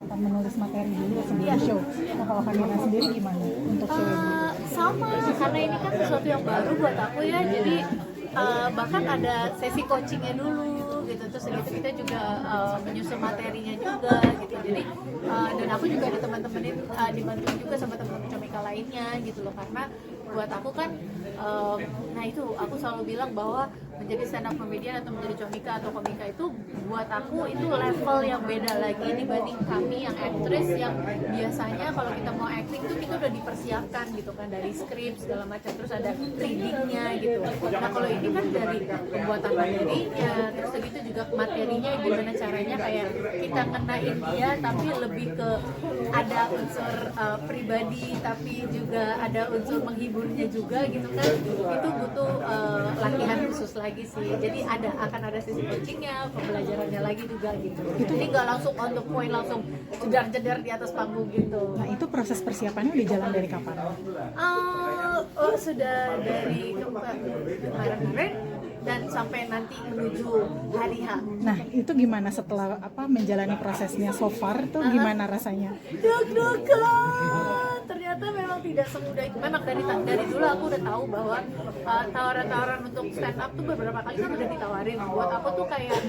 akan menulis materi dulu sebelum show. Nah kalau Kamila sendiri gimana untuk show ini? Sama, karena ini kan sesuatu yang baru buat aku ya, jadi bahkan ada sesi coachingnya dulu gitu, terus gitu kita juga menyusun materinya juga gitu, jadi dan aku juga ada teman-teman dibantuin juga sama teman-teman komika lainnya gitu loh, karena buat aku kan nah itu aku selalu bilang bahwa menjadi stand up comedian atau menjadi komika itu buat aku itu level yang beda lagi dibanding kami yang aktris yang biasanya kalau kita mau acting tuh kita udah dipersiapkan gitu kan, dari skrip segala macam, terus ada readingnya gitu. Nah kalau ini kan dari pembuatan materinya, terus begitu juga materinya gimana caranya kayak kita ngenain dia tapi lebih ke ada unsur pribadi tapi juga ada unsur menghiburnya juga gitu kan, itu butuh latihan khusus lagi sih. Jadi akan ada sesi coachingnya, pembelajarannya lagi juga gitu. Jadi nggak langsung on the point, langsung jedar-jedar di atas panggung gitu. Nah itu proses persiapannya udah jalan dari kapan? Sudah dari kemarin dan sampai nanti menuju hari H. Nah itu gimana setelah menjalani prosesnya so far tuh gimana rasanya? Deg-degan, ternyata memang tidak semudah itu. Memang dari dulu aku udah tahu bahwa tawaran-tawaran untuk stand up tuh beberapa kali kan udah ditawarin. Buat aku tuh kayak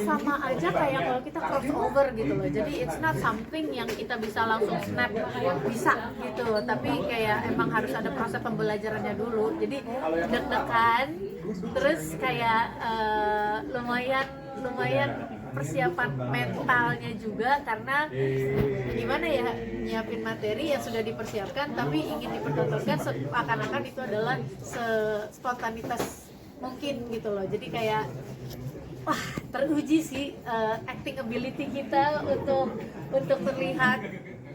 sama aja kayak kalau kita crossover gitu loh. Jadi it's not something yang kita bisa langsung snap bisa gitu. Tapi kayak emang harus ada proses pembelajarannya dulu. Jadi deg-degan, terus kayak lumayan persiapan mentalnya juga, karena gimana ya, nyiapin materi yang sudah dipersiapkan tapi ingin dipertontonkan seakan-akan itu adalah spontanitas mungkin gitu loh. Jadi kayak wah, teruji sih acting ability kita untuk terlihat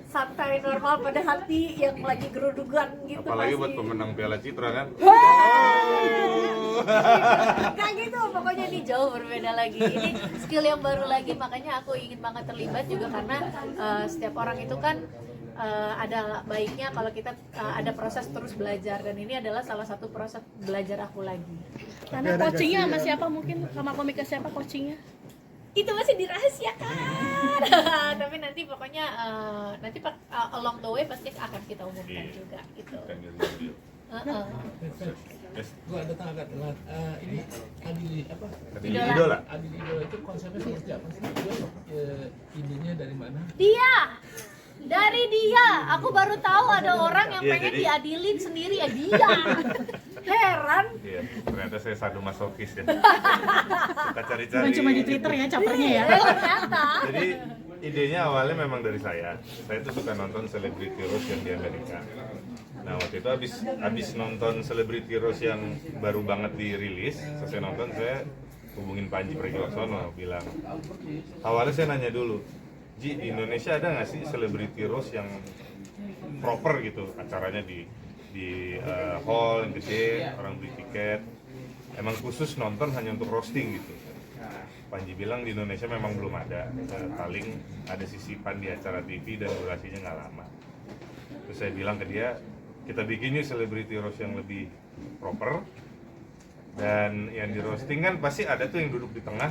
santai normal pada hati yang lagi gerudugan gitu. Apalagi buat pemenang Piala Citra kan. Kayak gitu, pokoknya ini jauh berbeda lagi. Ini skill yang baru lagi, makanya aku ingin banget terlibat juga karena setiap orang itu kan ada baiknya kalau kita ada proses terus belajar, dan ini adalah salah satu proses belajar aku lagi. Karena coachingnya sama siapa, mungkin sama komika siapa coachingnya? Itu masih dirahasiakan. Tapi nanti pokoknya nanti along the way pasti akan kita umumkan juga gitu. Gua ada tanya ini Idola. Adil Idola itu konsepnya seperti apa sih? Idenya dari mana? Dari dia, aku baru tahu ada orang yang pengen diadilin sendiri ya dia. Heran. Iya, ternyata saya sadomasokis ya. Suka cari-cari. Bukan cuma di Twitter ya capernya ya. Ternyata. Jadi idenya awalnya memang dari saya. Saya tuh suka nonton Celebrity Roast yang di Amerika. Nah waktu itu abis nonton Celebrity Roast yang baru banget dirilis, selesai nonton saya hubungin Panji Pragiwaksono, bilang awalnya saya nanya dulu, Ji, di Indonesia ada nggak sih Celebrity Roast yang proper gitu, acaranya di hall yang gede, orang beli tiket, emang khusus nonton hanya untuk roasting gitu. Panji bilang di Indonesia memang belum ada, paling ada sisipan di acara TV dan durasinya nggak lama. Terus saya bilang ke dia, kita bikin yuk Celebrity Roast yang lebih proper, dan yang di roasting kan pasti ada tuh yang duduk di tengah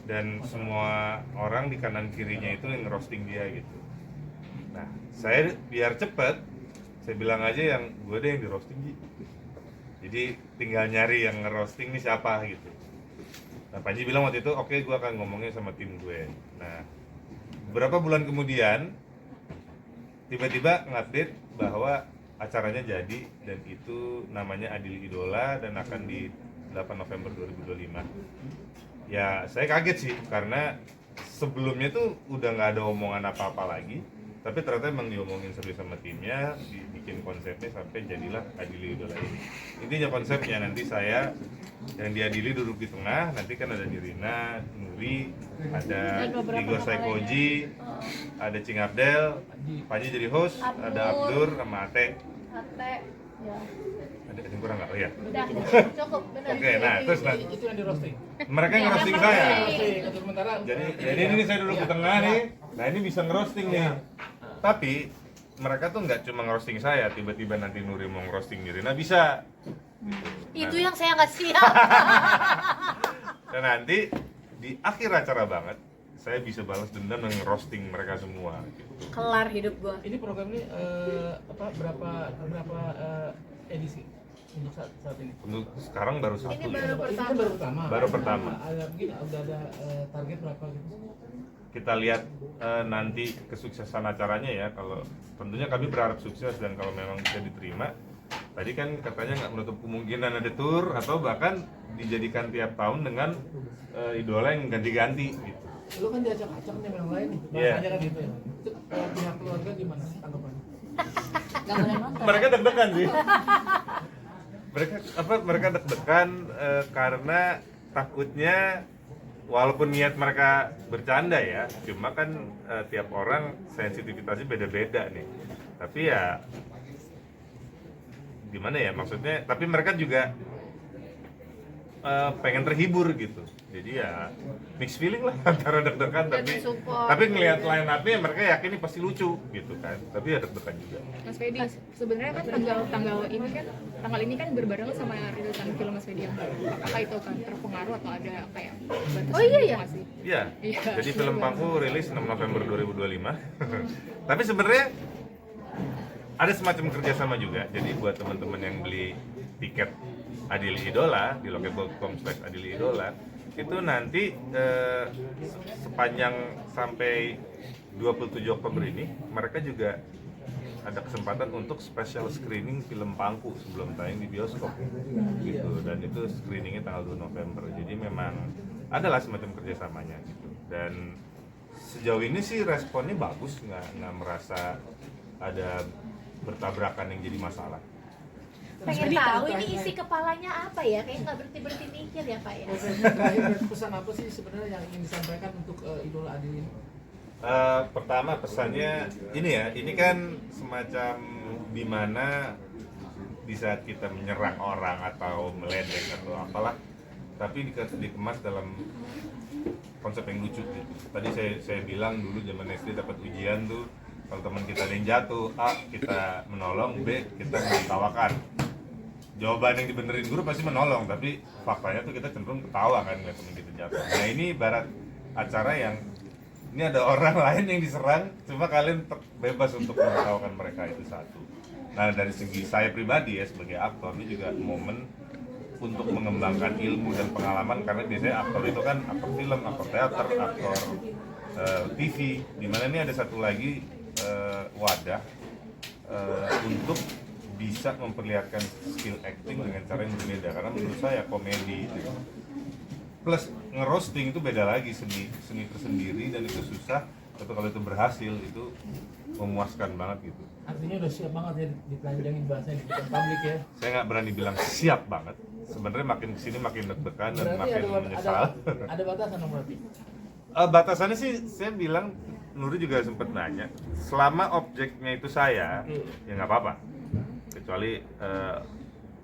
dan semua orang di kanan kirinya itu yang roasting dia gitu. Nah saya biar cepet, saya bilang aja yang gue deh yang di roasting gitu. Jadi tinggal nyari yang nge-roasting nih siapa gitu. Nah Panji bilang waktu itu oke, gue akan ngomongin sama tim gue. Nah beberapa bulan kemudian tiba-tiba ngupdate bahwa acaranya jadi, dan itu namanya Adil Idola dan akan di 8 November 2025. Ya saya kaget sih, karena sebelumnya tuh udah nggak ada omongan apa-apa lagi, tapi ternyata emang diomongin serius sama timnya, dibikin konsepnya sampai jadilah Adil Idola ini. Intinya konsepnya nanti saya yang diadili duduk di tengah, nanti kan ada Nirina, Nuri, ada Igor Saikoji, ada Cing Abdel, Panji jadi host, ada Abdur sama Ate. Ya. Ada yang kurang nggak? Oh iya. Udah, cukup benar. Oke, nah terus Itu yang di roasting. mereka yang ngerosting saya. Untuk sementara Jadi ini saya duduk di tengah nih. Nah ini bisa ngerosting nih. Tapi mereka tuh nggak cuma ngerosting saya, tiba-tiba nanti Nuri mau ngerosting Nirina bisa. Itu yang saya nggak siap. Dan nanti di akhir acara banget, saya bisa balas dendam dan ngerosting mereka semua gitu. Kelar hidup gua. Ini program ini berapa edisi untuk saat ini? Untuk sekarang baru satu Ini ya. baru Ini kan baru pertama. Baru pertama. Ada mungkin udah ada target berapa gitu? Kita lihat nanti kesuksesan acaranya ya. Kalau tentunya kami berharap sukses dan kalau memang bisa diterima. Tadi kan katanya nggak menutup kemungkinan ada tour atau bahkan dijadikan tiap tahun dengan idola yang ganti-ganti gitu. Lu kan diacak-acak nih yang lain nih. Iya. Bahasanya kan gitu ya. Itu pihak keluarga gimana tanggapannya? Gak boleh nonton. Mereka deg-degan sih. Mereka deg-degan karena takutnya walaupun niat mereka bercanda ya, cuma kan tiap orang sensitivitasnya beda-beda nih. Tapi ya gimana ya maksudnya, tapi mereka juga pengen terhibur gitu. Jadi ya mixed feeling lah antara deg-degan tapi ngelihat line up-nya mereka yakin ini pasti lucu gitu kan. Tapi ya deg-degan juga. Mas Fedi, sebenarnya kan tanggal ini kan berbarengan sama rilisan film Mas Fedi yang baru. Apakah itu kan terpengaruh atau ada kayak batasan? Oh iya ya? nggak sih? Iya. Iya. Jadi film Pangku rilis 6 November 2025. Tapi sebenarnya ada semacam kerjasama juga. Jadi buat teman-teman yang beli tiket Adili Idola di loketbox.com/Adili Idola itu nanti sepanjang sampai 27 Oktober ini mereka juga ada kesempatan untuk special screening film Pangku sebelum tayang di bioskop gitu, dan itu screeningnya tanggal 2 November. Jadi memang adalah semacam kerjasamanya gitu, dan sejauh ini sih responnya bagus, nggak merasa ada bertabrakan yang jadi masalah. Pengen tahu ini isi kepalanya apa ya? Kayak nggak berhenti mikir ya Pak ya? Terakhir pesan apa sih sebenarnya yang ingin disampaikan untuk idola Adili ini? Pertama pesannya ini ya, ini kan semacam dimana di saat kita menyerang orang atau meledek atau apalah, tapi dikemas dalam konsep yang lucu gitu. Tadi saya bilang dulu zaman SD dapat ujian tuh, kalau teman kita ada yang jatuh, A kita menolong, B kita menertawakan. Jawaban yang dibenerin guru pasti menolong, tapi faktanya tuh kita cenderung ketawa kan ngeliat teman kita jatuh. Nah ini ibarat acara yang ini ada orang lain yang diserang, cuma kalian bebas untuk menertawakan mereka, itu satu. Nah dari segi saya pribadi ya sebagai aktor, ini juga momen untuk mengembangkan ilmu dan pengalaman, karena biasanya aktor itu kan aktor film, aktor teater, aktor TV, dimana ini ada satu lagi wadah untuk bisa memperlihatkan skill acting dengan cara yang berbeda, karena menurut saya komedi gitu. Plus ngerosting itu beda lagi, seni tersendiri, dan itu susah, tapi kalau itu berhasil itu memuaskan banget gitu. Artinya udah siap banget ya ditelanjangin bahasanya di depan publik ya. Saya nggak berani bilang siap banget, sebenarnya makin kesini makin deg-degan dan Berarti makin menyesal. ada batasan dong berarti. Batasannya sih saya bilang, Nuri juga sempat nanya, selama objeknya itu saya, ya nggak apa-apa. Kecuali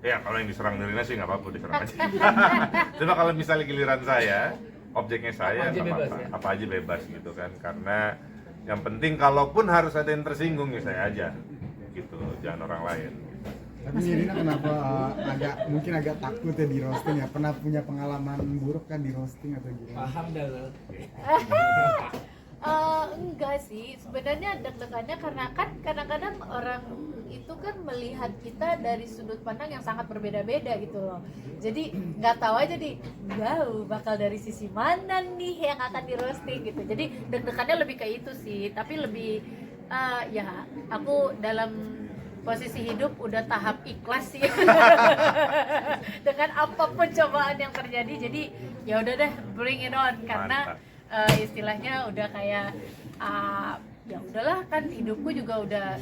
ya kalau yang diserang Nirina sih nggak apa-apa, diserang aja. Cuma kalau misalnya giliran saya, objeknya saya Apa aja nggak bebas, apa-apa, ya? apa aja bebas gitu kan. Karena yang penting kalaupun harus ada yang tersinggung ya saya aja, gitu, jangan orang lain. Tapi Nirina kenapa mungkin agak takut ya di roasting ya? Pernah punya pengalaman buruk kan di roasting atau gimana? Paham dah lo. Enggak sih, sebenarnya deg-degannya karena kan kadang-kadang orang itu kan melihat kita dari sudut pandang yang sangat berbeda-beda gitu loh. Jadi nggak tahu aja wow bakal dari sisi mana nih yang akan di roasting gitu. Jadi deg-degannya lebih ke itu sih, tapi lebih ya aku dalam posisi hidup udah tahap ikhlas sih dengan apapun cobaan yang terjadi. Jadi ya udah deh, bring it on, karena istilahnya udah kayak ya udahlah, kan hidupku juga udah,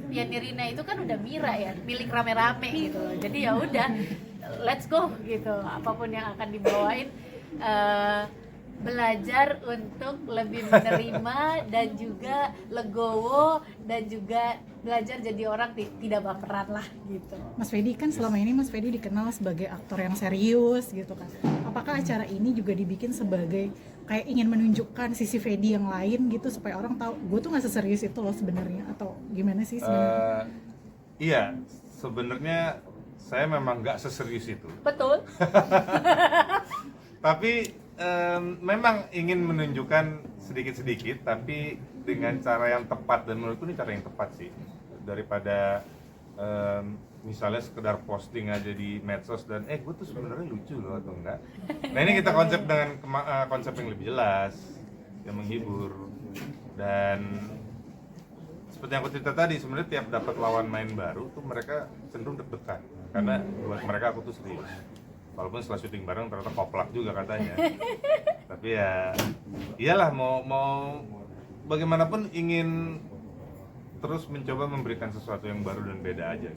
ya Nirina itu kan udah Mira ya, milik rame-rame gitu loh. Jadi ya udah, let's go gitu, apapun yang akan dibawain, belajar untuk lebih menerima dan juga legowo, dan juga belajar jadi orang tidak baperan lah gitu. Mas Fedi kan selama ini Mas Fedi dikenal sebagai aktor yang serius gitu kan. Apakah acara ini juga dibikin sebagai kayak ingin menunjukkan sisi Fedi yang lain gitu, supaya orang tahu gue tuh nggak seserius itu loh sebenarnya, atau gimana sih sebenarnya? Iya, sebenarnya saya memang nggak seserius itu. Betul. Tapi memang ingin menunjukkan sedikit-sedikit tapi dengan cara yang tepat, dan menurutku ini cara yang tepat sih, daripada misalnya sekedar posting aja di medsos dan gue tuh sebenarnya lucu loh atau enggak. Nah ini kita konsep dengan konsep yang lebih jelas, yang menghibur. Dan seperti yang aku cerita tadi, sebenarnya tiap dapat lawan main baru tuh mereka cenderung deg-degan karena buat mereka aku tuh serius. Walaupun setelah syuting bareng ternyata koplak juga katanya. Tapi ya iyalah, mau bagaimanapun ingin terus mencoba memberikan sesuatu yang baru dan beda aja.